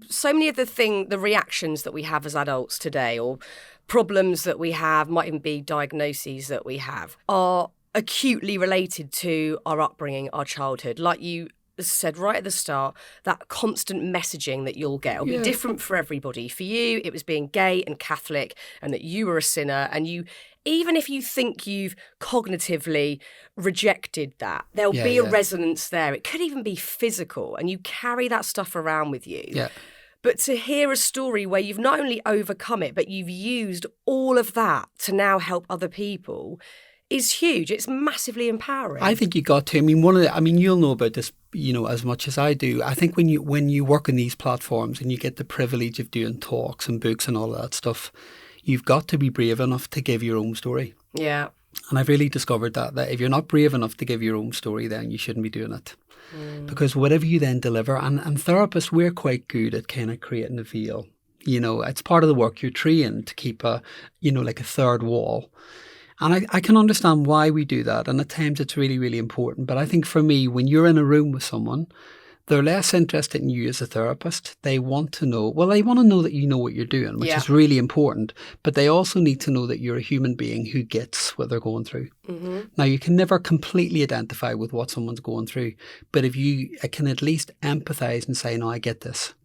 so many of the reactions that we have as adults today, or problems that we have, might even be diagnoses that we have, are acutely related to our upbringing, our childhood. Like you said right at the start, that constant messaging that you'll get will be different for everybody. For you, it was being gay and Catholic and that you were a sinner, and you, even if you think you've cognitively rejected that, there'll be a resonance there. It could even be physical, and you carry that stuff around with you. Yeah. But to hear a story where you've not only overcome it, but you've used all of that to now help other people is huge. It's massively empowering. I think you got to. I mean, you'll know about this, as much as I do. I think when you work on these platforms and you get the privilege of doing talks and books and all of that stuff, you've got to be brave enough to give your own story. Yeah. And I've really discovered that if you're not brave enough to give your own story, then you shouldn't be doing it. Because whatever you then deliver, and therapists, we're quite good at kind of creating a veil. It's part of the work. You're trained to keep like a third wall. And I can understand why we do that. And at times it's really, really important. But I think for me, when you're in a room with someone, they're less interested in you as a therapist. They want to know that you know what you're doing, which is really important. But they also need to know that you're a human being who gets what they're going through. Mm-hmm. Now, you can never completely identify with what someone's going through. But if you can at least empathise and say, no, I get this,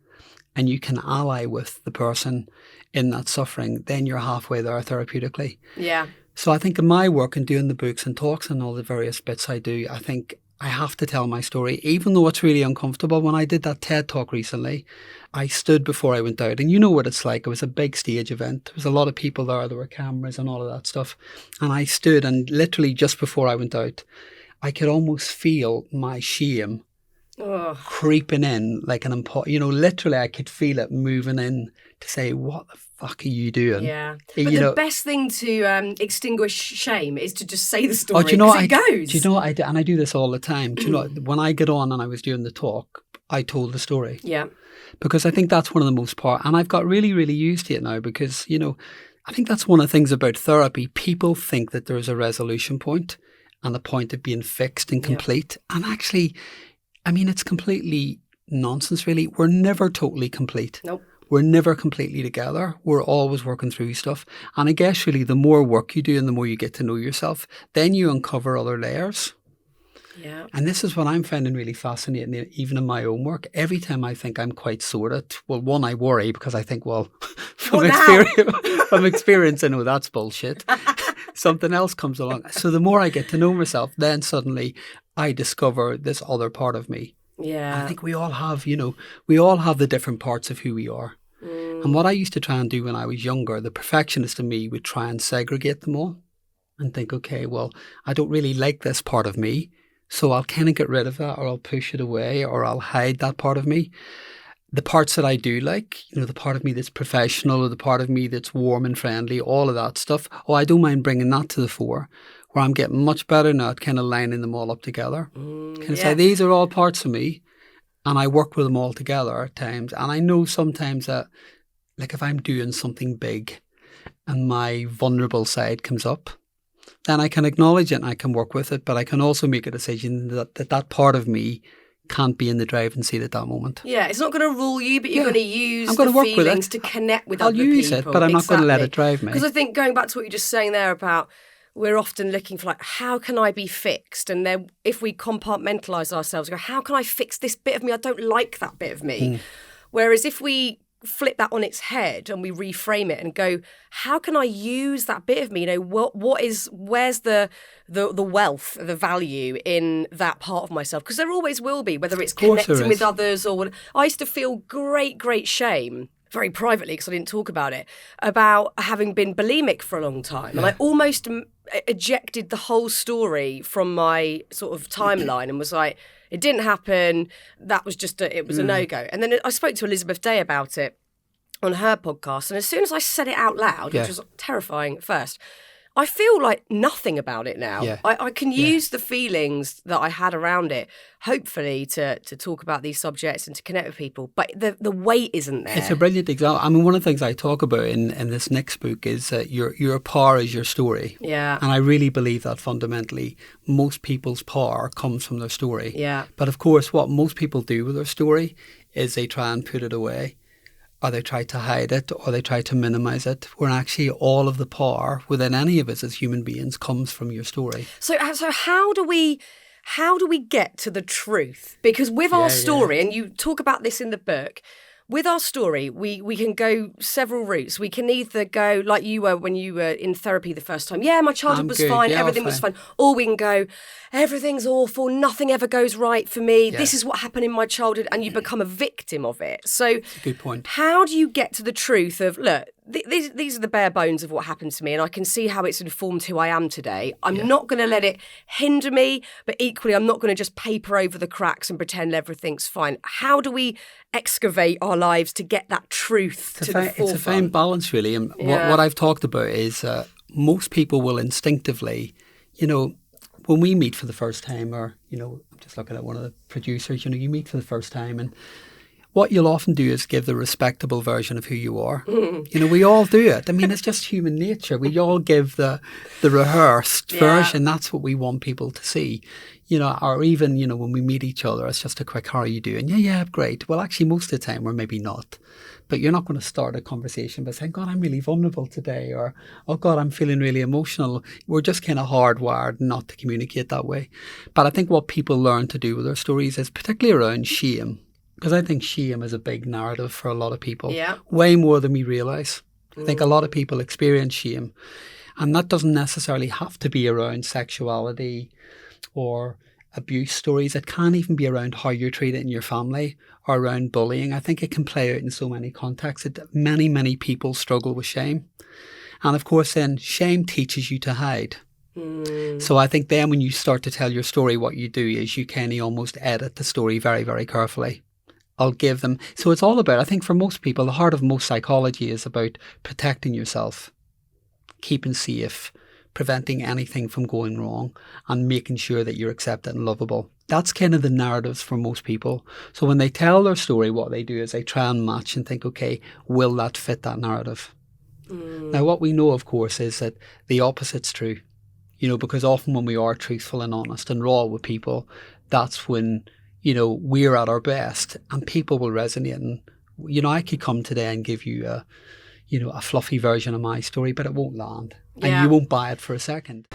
and you can ally with the person in that suffering, then you're halfway there therapeutically. Yeah. So I think in my work and doing the books and talks and all the various bits I do, I think I have to tell my story, even though it's really uncomfortable. When I did that TED talk recently, I stood before I went out, and you know what it's like. It was a big stage event. There was a lot of people there were cameras and all of that stuff. And I stood, and literally just before I went out, I could almost feel my shame creeping in like an literally I could feel it moving in to say, what the fuck are you doing? Yeah. But the best thing to extinguish shame is to just say the story. It goes. Do you know what I do? And I do this all the time. Do you know, when I get on and I was doing the talk, I told the story. Yeah. Because I think that's one of the most part. And I've got really, really used to it now because, I think that's one of the things about therapy. People think that there's a resolution point and the point of being fixed and complete. Yeah. And actually, it's completely nonsense, really. We're never totally complete. Nope. We're never completely together. We're always working through stuff. And I guess really the more work you do and the more you get to know yourself, then you uncover other layers. Yeah. And this is what I'm finding really fascinating, even in my own work. Every time I think I'm quite sorted, well, one, I worry because I think, from experience, I know that's bullshit. Something else comes along. So the more I get to know myself, then suddenly I discover this other part of me. Yeah. I think we all have, we all have the different parts of who we are. And what I used to try and do when I was younger, the perfectionist in me would try and segregate them all and think, okay, well, I don't really like this part of me, so I'll kind of get rid of that, or I'll push it away, or I'll hide that part of me. The parts that I do like, the part of me that's professional, or the part of me that's warm and friendly, all of that stuff, I don't mind bringing that to the fore, where I'm getting much better now at kind of lining them all up together. Say, these are all parts of me, and I work with them all together at times. And I know sometimes that, like if I'm doing something big and my vulnerable side comes up, then I can acknowledge it and I can work with it, but I can also make a decision that part of me can't be in the driving seat at that moment. Yeah, it's not going to rule you, but you're going to use the feelings to connect with other people. I'll use it, but I'm not going to let it drive me. Because I think going back to what you're just saying there about we're often looking for how can I be fixed? And then if we compartmentalise ourselves, go, how can I fix this bit of me? I don't like that bit of me. Whereas if we flip that on its head and we reframe it and go, how can I use that bit of me? Where's the wealth, the value in that part of myself? Because there always will be, whether it's connecting with others or what. I used to feel great shame, very privately, because I didn't talk about it, about having been bulimic for a long time. And I almost ejected the whole story from my sort of timeline and was like, it didn't happen. That was just it was a no-go. And then I spoke to Elizabeth Day about it on her podcast. And as soon as I said it out loud, which was terrifying at first, I feel like nothing about it now. Yeah. I can use the feelings that I had around it, hopefully, to talk about these subjects and to connect with people. But the weight isn't there. It's a brilliant example. One of the things I talk about in this next book is that your power is your story. Yeah. And I really believe that fundamentally most people's power comes from their story. Yeah. But of course, what most people do with their story is they try and put it away. or they try to hide it, or they try to minimize it, when actually all of the power within any of us as human beings comes from your story. So how do we get to the truth? Because with our story, and you talk about this in the book, with our story, we can go several routes. We can either go like you were when you were in therapy the first time. Yeah, my childhood was fine. Yeah, everything was fine. Or we can go, everything's awful. Nothing ever goes right for me. Yeah. This is what happened in my childhood. And you become a victim of it. So that's a good point. How do you get to the truth of, look, these are the bare bones of what happened to me, and I can see how it's informed who I am today. I'm not going to let it hinder me, but equally I'm not going to just paper over the cracks and pretend everything's fine. How do we excavate our lives to get that truth to the forefront? It's a fine balance, really. And what I've talked about is most people will instinctively, when we meet for the first time, or, I'm just looking at one of the producers, you meet for the first time, and what you'll often do is give the respectable version of who you are. We all do it. I mean, it's just human nature. We all give the rehearsed version. That's what we want people to see. Or even, when we meet each other, it's just a quick, how are you doing? Yeah, great. Well, actually, most of the time, we're maybe not. But you're not going to start a conversation by saying, God, I'm really vulnerable today. Or, oh, God, I'm feeling really emotional. We're just kind of hardwired not to communicate that way. But I think what people learn to do with their stories is particularly around shame. Because I think shame is a big narrative for a lot of people, way more than we realise. I think a lot of people experience shame, and that doesn't necessarily have to be around sexuality or abuse stories. It can even be around how you're treated in your family or around bullying. I think it can play out in so many contexts. Many, many people struggle with shame. And of course, then shame teaches you to hide. So I think then when you start to tell your story, what you do is you kind of almost edit the story very, very carefully. I'll give them. So it's all about, I think for most people, the heart of most psychology is about protecting yourself, keeping safe, preventing anything from going wrong, and making sure that you're accepted and lovable. That's kind of the narratives for most people. So when they tell their story, what they do is they try and match and think, okay, will that fit that narrative? Now, what we know, of course, is that the opposite's true. Because often when we are truthful and honest and raw with people, that's when we're at our best, and people will resonate. And, I could come today and give you a fluffy version of my story, but it won't land. And you won't buy it for a second.